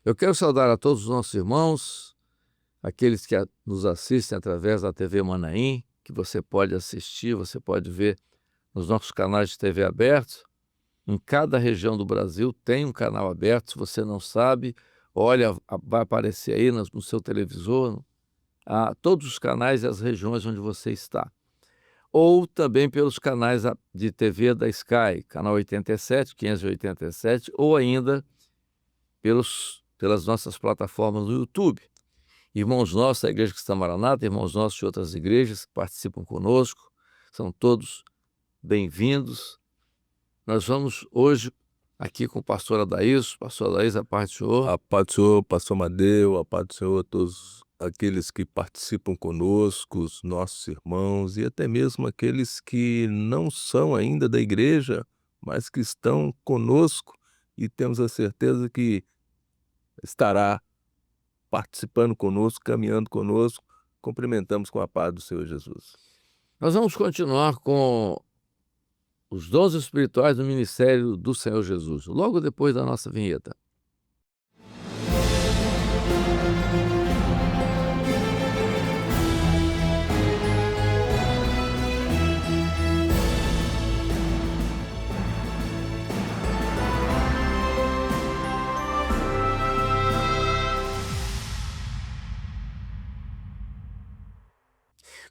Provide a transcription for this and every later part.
Eu quero saudar a todos os nossos irmãos, aqueles que nos assistem através da TV Manaim, que você pode assistir, você pode ver nos nossos canais de TV abertos. Em cada região do Brasil tem um canal aberto, se você não sabe, olha, vai aparecer aí no seu televisor, todos os canais e as regiões onde você está. Ou também pelos canais de TV da Sky, canal 87, 587, ou ainda pelas nossas plataformas no YouTube. Irmãos nossos da Igreja Cristã Maranata, irmãos nossos de outras igrejas que participam conosco, são todos bem-vindos. Nós vamos hoje aqui com o pastor Adaíso. Pastor Adaíso, a paz do Senhor. A paz do Senhor, pastor Amadeu, a paz do Senhor a todos aqueles que participam conosco, os nossos irmãos e até mesmo aqueles que não são ainda da igreja, mas que estão conosco e temos a certeza que estará participando conosco, caminhando conosco. Cumprimentamos com a paz do Senhor Jesus. Nós vamos continuar com os dons espirituais do ministério do Senhor Jesus, logo depois da nossa vinheta.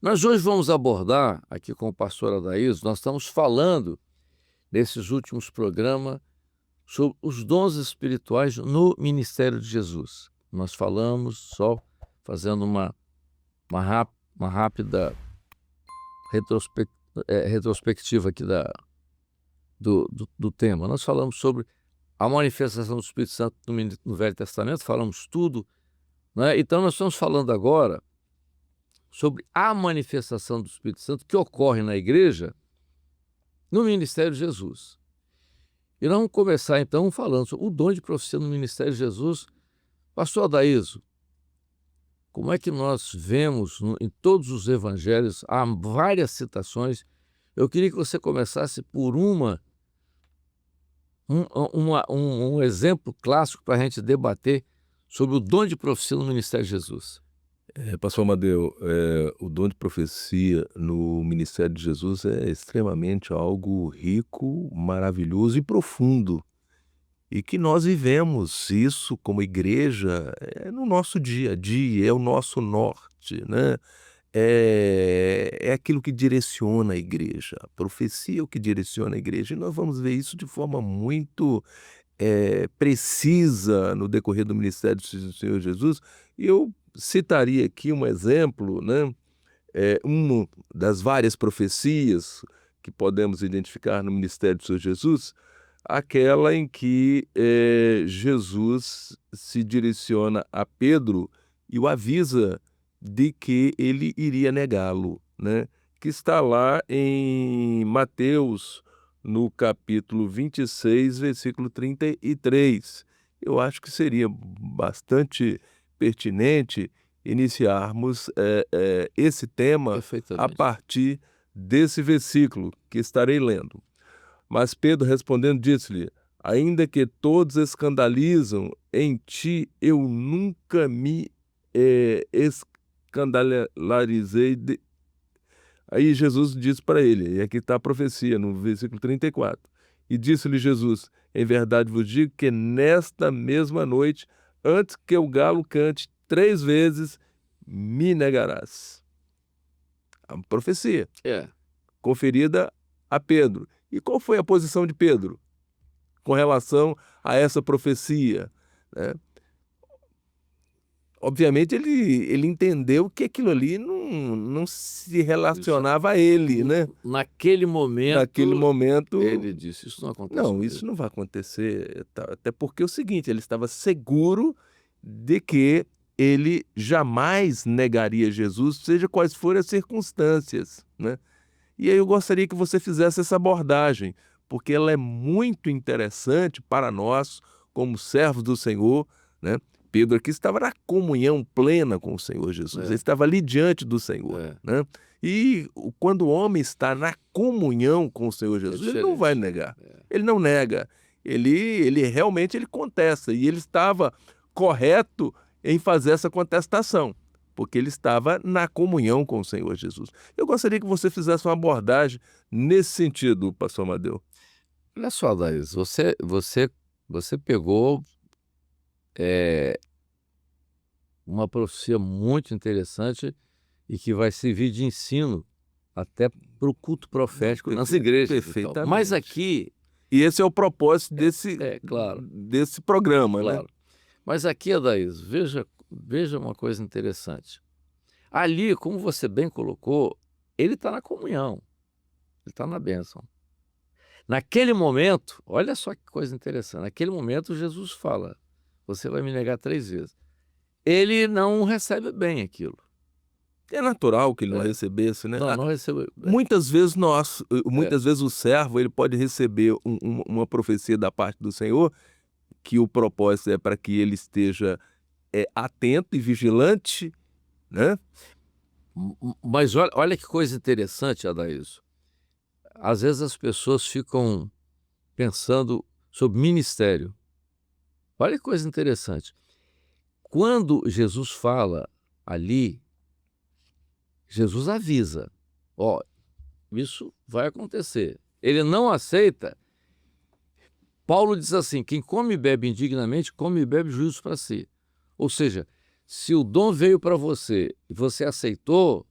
Nós hoje vamos abordar, aqui com o pastor Adaíso, nós estamos falando, nesses últimos programas, sobre os dons espirituais no ministério de Jesus. Nós falamos, só fazendo uma rápida retrospectiva aqui do tema. Nós falamos sobre a manifestação do Espírito Santo no Velho Testamento, falamos tudo, né? Então nós estamos falando agora sobre a manifestação do Espírito Santo que ocorre na igreja no ministério de Jesus. E nós vamos começar então falando sobre o dom de profecia no ministério de Jesus. Pastor Adaíso, como é que nós vemos em todos os evangelhos, há várias citações. Eu queria que você começasse por um exemplo clássico para a gente debater sobre o dom de profecia no ministério de Jesus. Pastor Amadeu, o dom de profecia no ministério de Jesus é extremamente algo rico, maravilhoso e profundo. E que nós vivemos isso como igreja no nosso dia a dia, é o nosso norte, né? É aquilo que direciona a igreja. A profecia é o que direciona a igreja. E nós vamos ver isso de forma muito precisa no decorrer do ministério do Senhor Jesus. E eu citaria aqui um exemplo, né? Uma das várias profecias que podemos identificar no ministério do Senhor Jesus, aquela em que Jesus se direciona a Pedro e o avisa de que ele iria negá-lo, né? Que está lá em Mateus, no capítulo 26, versículo 33. Eu acho que seria bastante pertinente iniciarmos esse tema a partir desse versículo que estarei lendo. Mas Pedro respondendo disse-lhe: ainda que todos escandalizam em ti, eu nunca me escandalizei. Aí Jesus disse para ele, e aqui está a profecia, no versículo 34. E disse-lhe Jesus: em verdade vos digo que nesta mesma noite, antes que o galo cante 3 vezes, me negarás. A profecia conferida a Pedro. E qual foi a posição de Pedro com relação a essa profecia, né? Obviamente ele entendeu que aquilo ali não se relacionava a ele, né? Naquele momento, ele disse, isso não acontece. Não, isso não vai acontecer, até porque é o seguinte, ele estava seguro de que ele jamais negaria Jesus, seja quais forem as circunstâncias, né? E aí eu gostaria que você fizesse essa abordagem, porque ela é muito interessante para nós, como servos do Senhor, né? Pedro aqui estava na comunhão plena com o Senhor Jesus, ele estava ali diante do Senhor, né? E quando o homem está na comunhão com o Senhor Jesus, ele não vai negar, ele não nega, ele realmente contesta, e ele estava correto em fazer essa contestação, porque ele estava na comunhão com o Senhor Jesus. Eu gostaria que você fizesse uma abordagem nesse sentido, pastor Amadeu. Olha só, Daís, você pegou uma profecia muito interessante e que vai servir de ensino até para o culto profético nas igrejas. E tal. Perfeitamente. Mas aqui, E esse é o propósito claro, desse programa, né? claro. Mas aqui, Adaís, veja uma coisa interessante. Ali, como você bem colocou, ele está na comunhão, ele está na bênção. Naquele momento, olha só que coisa interessante, naquele momento Jesus fala, você vai me negar 3 vezes. Ele não recebe bem aquilo. É natural que ele não recebesse, né? Não recebe bem. Muitas vezes vezes o servo ele pode receber uma profecia da parte do Senhor, que o propósito é para que ele esteja atento e vigilante, né? Mas olha que coisa interessante, Adaíso. Às vezes as pessoas ficam pensando sobre ministério. Olha que coisa interessante. Quando Jesus fala ali, Jesus avisa, ó, isso vai acontecer. Ele não aceita. Paulo diz assim, quem come e bebe indignamente, come e bebe juízo para si. Ou seja, se o dom veio para você e você aceitou,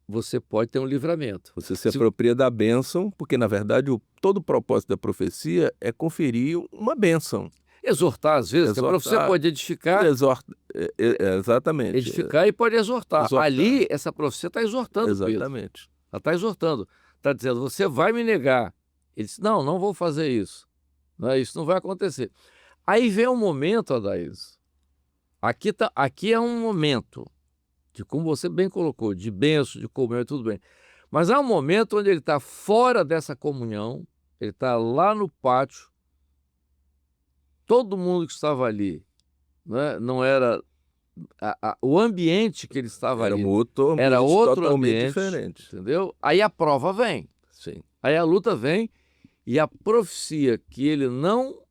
você pode ter um livramento. Você se apropria da bênção, porque na verdade todo o propósito da profecia é conferir uma bênção. Exortar, às vezes, que a profecia pode edificar. Exatamente. Edificar e pode exortar. Ali, essa profecia está exortando Exatamente. Pedro. Ela está exortando. Está dizendo, você vai me negar. Ele disse, não vou fazer isso. Isso não vai acontecer. Aí vem um momento, Adaís. Aqui é um momento, de como você bem colocou, de bênção, de comunhão, tudo bem. Mas há um momento onde ele está fora dessa comunhão, ele está lá no pátio, todo mundo que estava ali, né, não era... o ambiente que ele estava ali era outro totalmente ambiente, diferente. entendeu? Aí a prova vem. Sim. Aí a luta vem e a profecia que ele não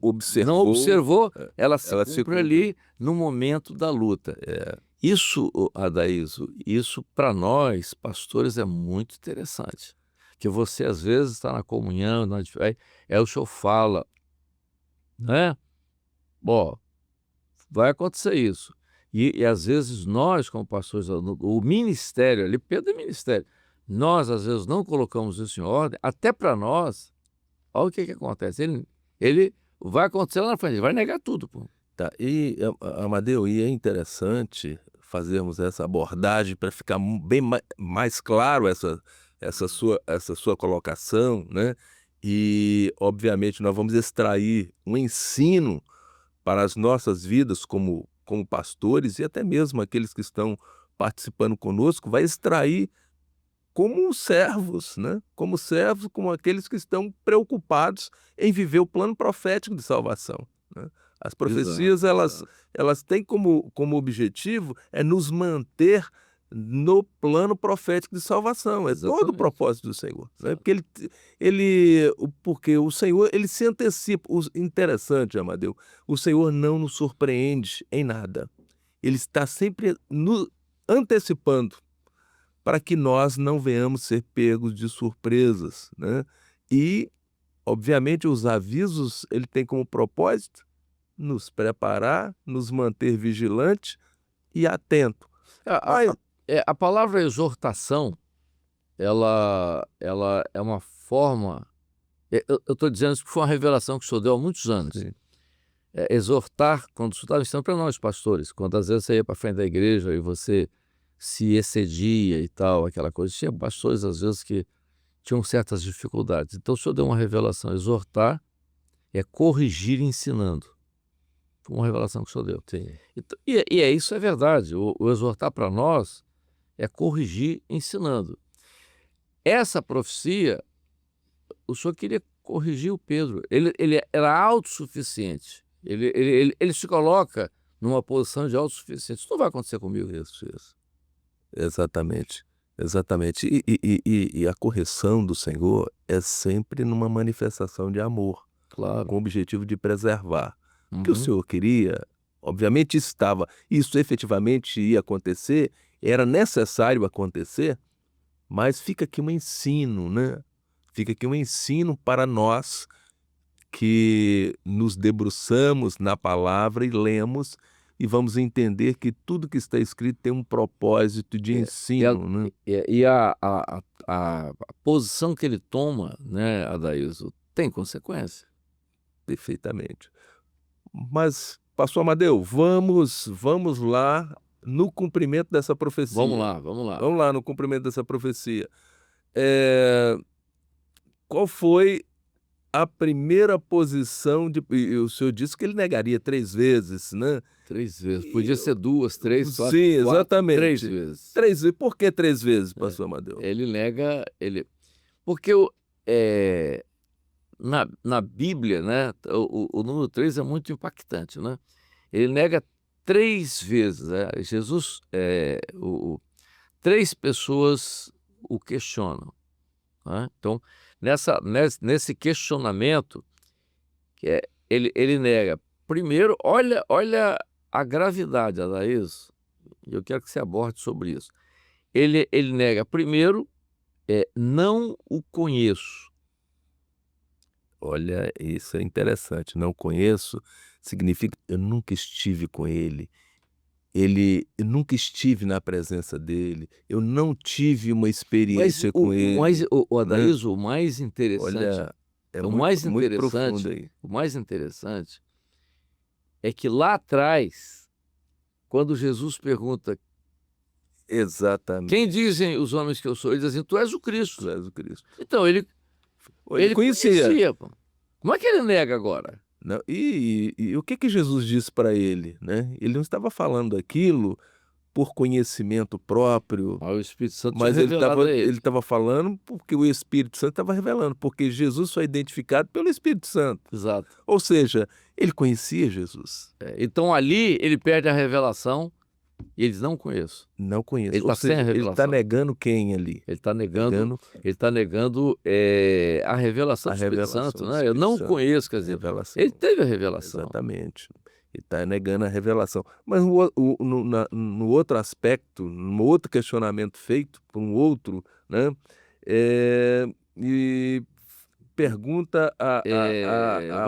observou, ela se cumpre ali no momento da luta. Isso, Adaíso, isso para nós, pastores, é muito interessante. Que você às vezes está na comunhão, o senhor fala, né? Bom, vai acontecer isso. E às vezes nós, como pastores, o ministério ali, Pedro é ministério, nós às vezes não colocamos isso em ordem, até para nós, olha o que acontece. Ele vai acontecer lá na frente, ele vai negar tudo. Pô. Tá. E, Amadeu, e é interessante fazermos essa abordagem para ficar bem mais claro essa sua colocação, né? E, obviamente, nós vamos extrair um ensino para as nossas vidas como pastores e até mesmo aqueles que estão participando conosco, vai extrair como servos, né? Como servos, como aqueles que estão preocupados em viver o plano profético de salvação, né? As profecias, elas têm como objetivo nos manter no plano profético de salvação. É todo o propósito do Senhor, né? Porque o Senhor, ele se antecipa. Interessante, Amadeu, o Senhor não nos surpreende em nada. Ele está sempre nos antecipando para que nós não venhamos ser pegos de surpresas, né? E, obviamente, os avisos, ele tem como propósito nos preparar, nos manter vigilante e atento. A palavra exortação, ela é uma forma... Eu estou dizendo isso porque foi uma revelação que o senhor deu há muitos anos. Exortar, quando o senhor estava ensinando para nós, pastores, quando às vezes você ia para frente da igreja e você se excedia e tal, aquela coisa. Tinha pastores, às vezes, que tinham certas dificuldades. Então, o senhor deu uma revelação. Exortar é corrigir ensinando. Foi uma revelação que o senhor deu. Então, isso é verdade. O exortar para nós é corrigir ensinando. Essa profecia, o senhor queria corrigir o Pedro. Ele era autossuficiente. Ele se coloca numa posição de autossuficiente. Isso não vai acontecer comigo, isso. Exatamente. E a correção do Senhor é sempre numa manifestação de amor, claro, com o objetivo de preservar. O que o senhor queria, obviamente isso efetivamente ia acontecer, era necessário acontecer, mas fica aqui um ensino, né? Fica aqui um ensino para nós que nos debruçamos na palavra e lemos e vamos entender que tudo que está escrito tem um propósito de ensino, né? E a posição que ele toma, né, Adailson, tem consequência. Perfeitamente. Mas, pastor Amadeu, vamos lá no cumprimento dessa profecia. Vamos lá, vamos lá. Vamos lá no cumprimento dessa profecia. Qual foi a primeira posição e o senhor disse que ele negaria 3 vezes, né? 3 vezes. Podia ser 2, 3, 4, Sim, exatamente. 3 vezes. 3 vezes. Por que 3 vezes, pastor Amadeu? Ele nega, porque na Bíblia, né, o número 3 é muito impactante, né? Ele nega 3 vezes. Jesus, 3 pessoas o questionam, né? Então, nesse questionamento, ele nega. Primeiro, olha a gravidade, Adailson, e eu quero que você aborde sobre isso. Ele nega, primeiro, não o conheço. Olha, isso é interessante. Não conheço significa eu nunca estive com ele. Eu nunca estive na presença dele. Eu não tive uma experiência com ele. Mas o Adailson, o mais interessante, Olha, é o muito, mais muito profundo interessante, aí. o mais interessante é que lá atrás, quando Jesus pergunta: Exatamente. quem dizem os homens que eu sou? Ele diz assim: tu és o Cristo. Tu és o Cristo. Então, ele conhecia. Pô. Como é que ele nega agora? Não, e o que Jesus disse para ele, né? Ele não estava falando aquilo por conhecimento próprio, O Espírito Santo mas tinha ele revelado a estava falando porque o Espírito Santo estava revelando, porque Jesus foi identificado pelo Espírito Santo. Exato. Ou seja, ele conhecia Jesus. Então ali ele perde a revelação e eles não conheço. Não conheço. Ele Ou está sem a seja, ele está revelação. negando quem ali? Ele está negando a revelação do Espírito Santo, né? Eu não conheço, quer dizer, revelação. ele teve a revelação. Exatamente. Ele está negando a revelação. Mas no outro aspecto, no outro questionamento feito por um outro, né? E pergunta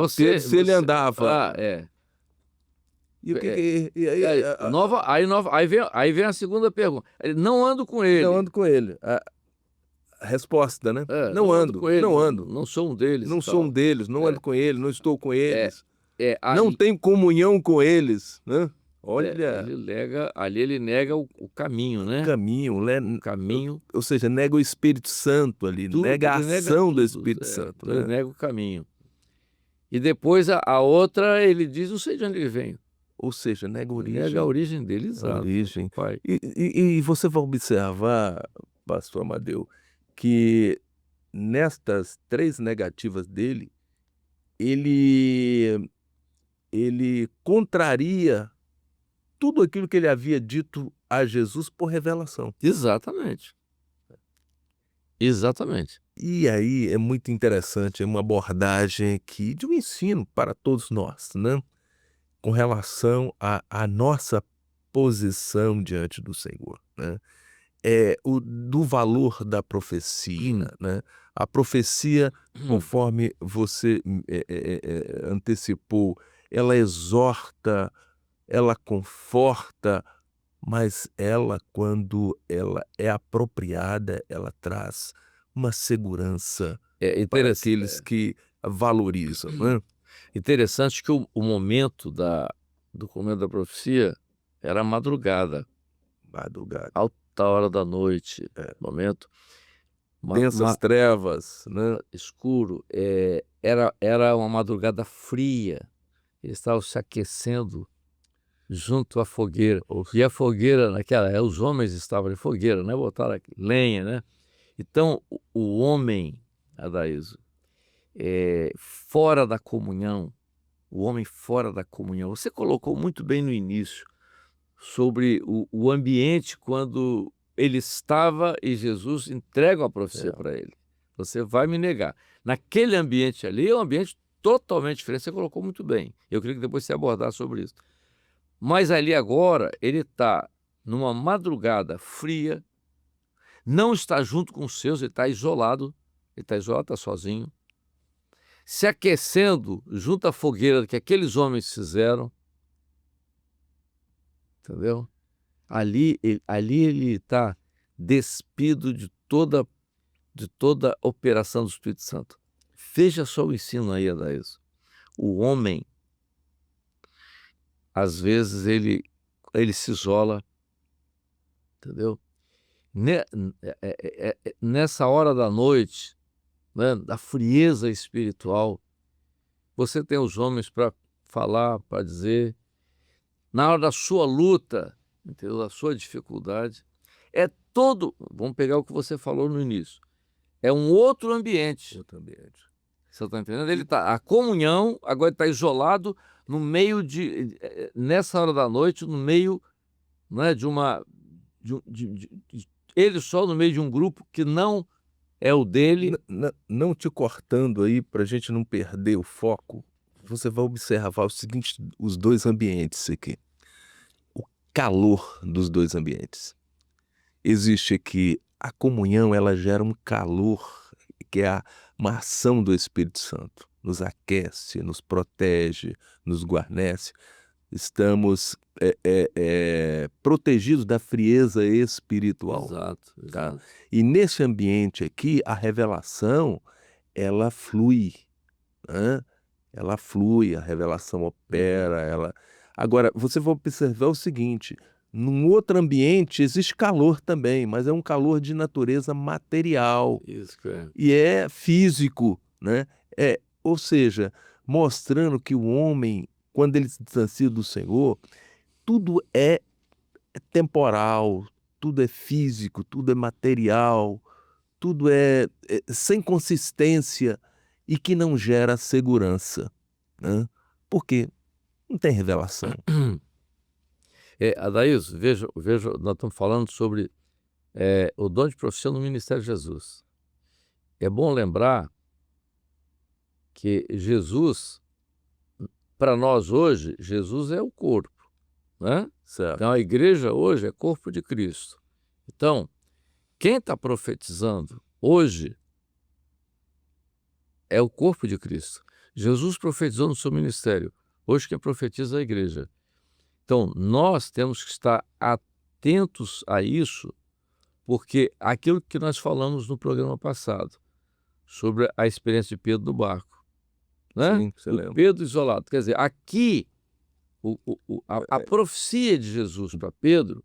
se ele andava. E o que Aí vem a segunda pergunta. Ele: não ando com ele. Não ando com ele. A resposta, né? Não ando com ele. Não ando. Não sou um deles. Não sou um deles, não ando com ele, não estou com eles. Aí, não tenho comunhão com eles, né? Olha, ele nega o caminho, né? O caminho. Ou seja, nega o Espírito Santo ali, nega a ação do Espírito Santo. Ele nega o caminho. E depois a outra, ele diz: não sei de onde ele vem. Ou seja, nega a origem. Nega a origem dele, exato. Origem. E você vai observar, pastor Amadeu, que nestas 3 negativas dele, ele contraria tudo aquilo que ele havia dito a Jesus por revelação. Exatamente. Exatamente. E aí é muito interessante, é uma abordagem aqui de um ensino para todos nós, né? Com relação à nossa posição diante do Senhor, né? Do valor da profecia, né? A profecia, conforme você antecipou, ela exorta, ela conforta, mas ela, quando ela é apropriada, ela traz uma segurança para aqueles que valorizam, né? Interessante que o momento do cumprimento da profecia era a madrugada. Alta hora da noite, momento. Densas trevas, né? Escuro. Era uma madrugada fria. Eles estavam se aquecendo junto à fogueira. E a fogueira, os homens estavam em fogueira, né? Botaram lenha, né? Então, o homem, Adailson, fora da comunhão, o homem fora da comunhão. Você colocou muito bem no início sobre o ambiente quando ele estava e Jesus entrega a profecia para ele. Você vai me negar. Naquele ambiente ali é um ambiente totalmente diferente. Você colocou muito bem. Eu queria que depois você abordasse sobre isso. Mas ali agora, ele está numa madrugada fria, não está junto com os seus, ele está isolado, está sozinho, se aquecendo junto à fogueira que aqueles homens fizeram, entendeu? Ali ele está despido de toda operação do Espírito Santo. Veja só o ensino aí, Adailson. O homem, às vezes, ele se isola, entendeu? Nessa hora da noite, né, da frieza espiritual, você tem os homens para falar, para dizer. Na hora da sua luta, entendeu? Da sua dificuldade, vamos pegar o que você falou no início, é um outro ambiente. Outro ambiente. Você está entendendo? A comunhão, agora ele está isolado no meio nessa hora da noite, no meio, né, ele só no meio de um grupo que não é o dele. Não te cortando aí, para a gente não perder o foco, você vai observar o seguinte, os dois ambientes aqui. O calor dos dois ambientes. Existe aqui, a comunhão, ela gera um calor, que é uma ação do Espírito Santo. Nos aquece, nos protege, nos guarnece. Estamos protegidos da frieza espiritual. Exato. Tá? E nesse ambiente aqui, a revelação, ela flui, né? Ela flui, a revelação opera, Agora, você vai observar o seguinte, num outro ambiente existe calor também, mas é um calor de natureza material. Isso que é. E é físico, né? Ou seja, mostrando que o homem, quando ele se distancia do Senhor, tudo é temporal, tudo é físico, tudo é material, tudo é sem consistência e que não gera segurança, né? Porque não tem revelação. Adailson, veja, nós estamos falando sobre o dom de profissão no Ministério de Jesus. É bom lembrar que Jesus, para nós hoje, Jesus é o corpo, né? Certo. Então a igreja hoje é corpo de Cristo. Então, quem está profetizando hoje é o corpo de Cristo. Jesus profetizou no seu ministério. Hoje quem profetiza é a igreja. Então, nós temos que estar atentos a isso, porque aquilo que nós falamos no programa passado, sobre a experiência de Pedro no barco, né? Sim, você lembra. Pedro isolado. Quer dizer, aqui, a profecia de Jesus para Pedro,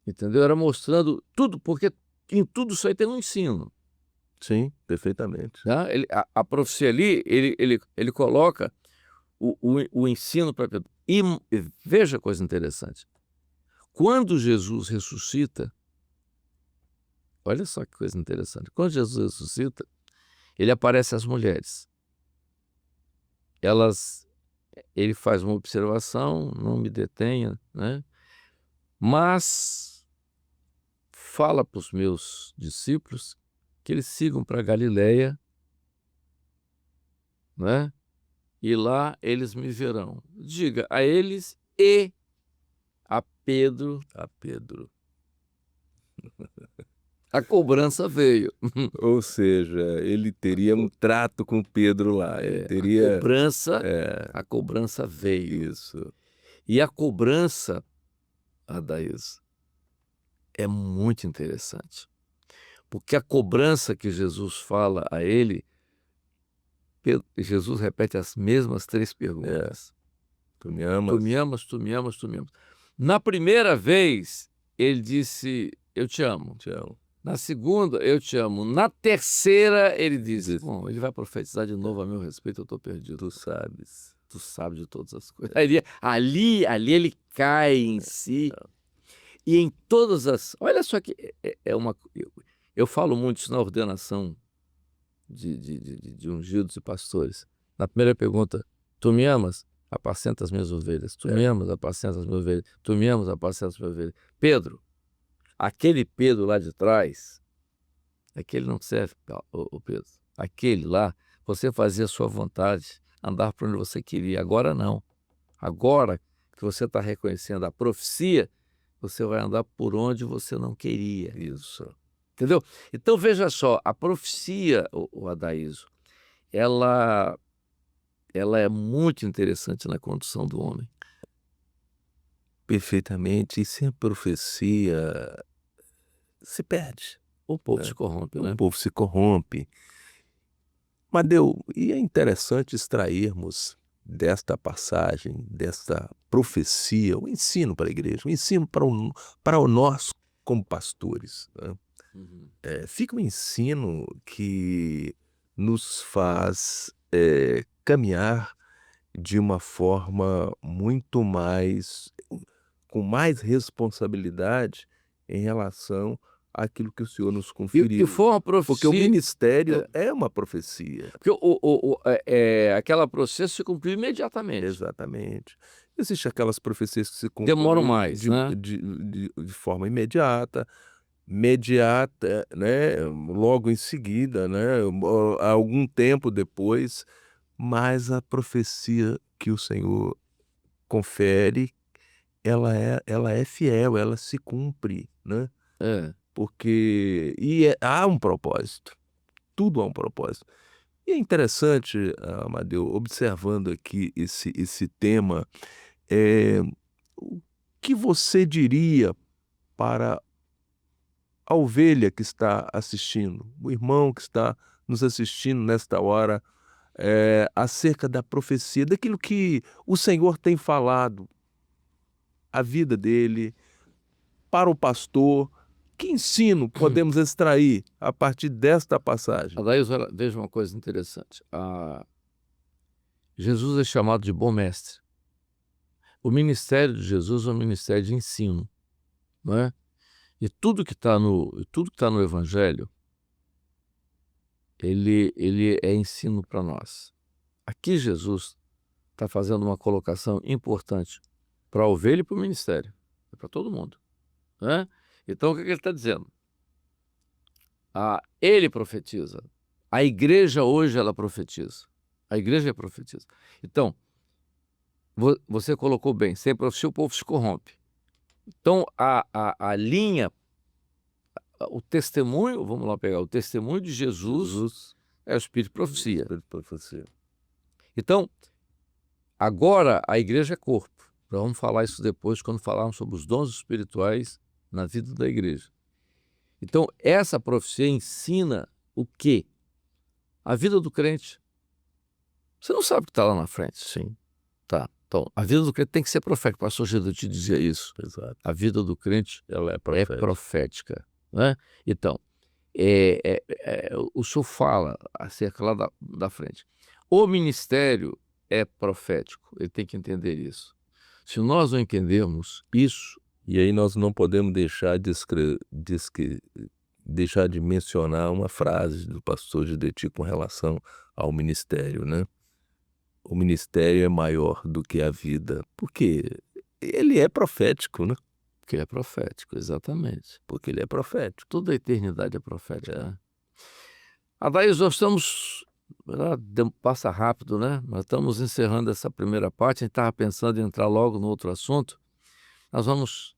entendeu? Era mostrando tudo, porque em tudo isso aí tem um ensino. Sim, perfeitamente. Tá? A profecia ali, ele coloca o ensino para Pedro. E veja a coisa interessante. Quando Jesus ressuscita, olha só que coisa interessante. Quando Jesus ressuscita, ele aparece às mulheres. Ele faz uma observação, não me detenha, né? Mas fala para os meus discípulos que eles sigam para Galileia, né? E lá eles me verão. Diga a eles e a Pedro. A cobrança veio. Ou seja, ele teria um trato com Pedro lá. Ele teria... A cobrança veio. Isso. E a cobrança, Adailson, é muito interessante. Porque a cobrança que Jesus fala a ele, Jesus repete as mesmas 3 perguntas. Tu me amas? Tu me amas, tu me amas, tu me amas. Na primeira vez, ele disse, eu te amo. Te amo. Na segunda, eu te amo. Na terceira, ele disse, bom, ele vai profetizar de novo a meu respeito, eu estou perdido. Tu sabes. Tu sabes de todas as coisas. Ali ele cai em si. E em todas as... Olha só que eu falo muito isso na ordenação de ungidos e pastores. Na primeira pergunta, tu me amas? Apacenta as minhas ovelhas. Tu me amas? Apacenta as minhas ovelhas. Tu me amas? Apacenta as minhas ovelhas. Pedro, aquele Pedro lá de trás, aquele não serve, o Pedro. Aquele lá, você fazia a sua vontade, andar por onde você queria. Agora não. Agora que você está reconhecendo a profecia, você vai andar por onde você não queria. Isso. Entendeu? Então veja só, a profecia, o Adaíso, ela é muito interessante na condução do homem. Perfeitamente. E sem a profecia se perde. O povo se corrompe, né? O povo se corrompe. Madeu, e é interessante extrairmos desta passagem, desta profecia, o ensino para a igreja, o ensino para nós como pastores, né? Uhum. Fica um ensino que nos faz caminhar de uma forma muito mais, com mais responsabilidade em relação àquilo que o Senhor nos E conferiu. foi uma profecia. Porque o ministério é uma profecia. Porque aquela profecia se cumpriu imediatamente. Exatamente. Existem aquelas profecias que se cumprem Demoram mais, né? de forma imediata, né? Logo em seguida, né? Algum tempo depois, mas a profecia que o Senhor confere, ela é fiel, ela se cumpre, né? É. Porque há um propósito, tudo há um propósito. E é interessante, Amadeu, observando aqui esse tema, o que você diria para a ovelha que está assistindo, o irmão que está nos assistindo nesta hora, acerca da profecia, daquilo que o Senhor tem falado, a vida dele, para o pastor? Que ensino podemos extrair a partir desta passagem? Adaíso, veja uma coisa interessante. Jesus é chamado de bom mestre. O ministério de Jesus é um ministério de ensino, não é? E tudo que está no Evangelho, ele é ensino para nós. Aqui Jesus está fazendo uma colocação importante para a ovelha e para o ministério, é para todo mundo, né? Então o que ele está dizendo? Ele profetiza. A igreja hoje ela profetiza. A igreja profetiza. Então, você colocou bem, sem profecia o povo se corrompe. Então, a linha, o testemunho, vamos lá pegar, o testemunho de Jesus é o Espírito de profecia. Espírito de profecia. Então, agora a igreja é corpo. Nós vamos falar isso depois, quando falarmos sobre os dons espirituais na vida da igreja. Então, essa profecia ensina o quê? A vida do crente. Você não sabe o que está lá na frente. Sim. Tá. Então, a vida do crente tem que ser profética. O pastor Gildo te dizia isso. Exato. A vida do crente Ela é é profética. profética, né? Então, o senhor fala acerca lá da frente. O ministério é profético. Ele tem que entender isso. Se nós não entendermos isso... E aí nós não podemos deixar de mencionar uma frase do pastor Gideti com relação ao ministério, né? O ministério é maior do que a vida, porque ele é profético, né? Porque é profético, exatamente. Porque ele é profético. Toda a eternidade é profética. Né? Adaíso, nós estamos... Passa rápido, né? Nós estamos encerrando essa primeira parte. A gente estava pensando em entrar logo no outro assunto. Nós vamos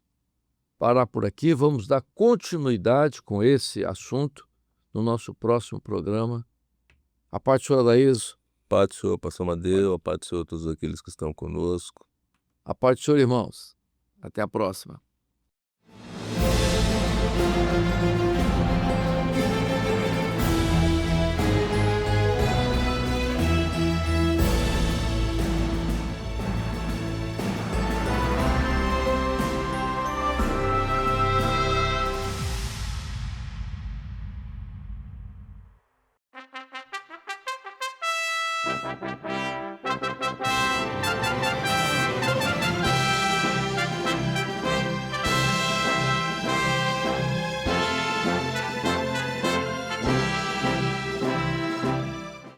parar por aqui. Vamos dar continuidade com esse assunto no nosso próximo programa. A parte do senhor Adaíso. A paz do Senhor, pastor Amadeu, a paz do Senhor, todos aqueles que estão conosco. A paz do senhor, irmãos. Até a próxima.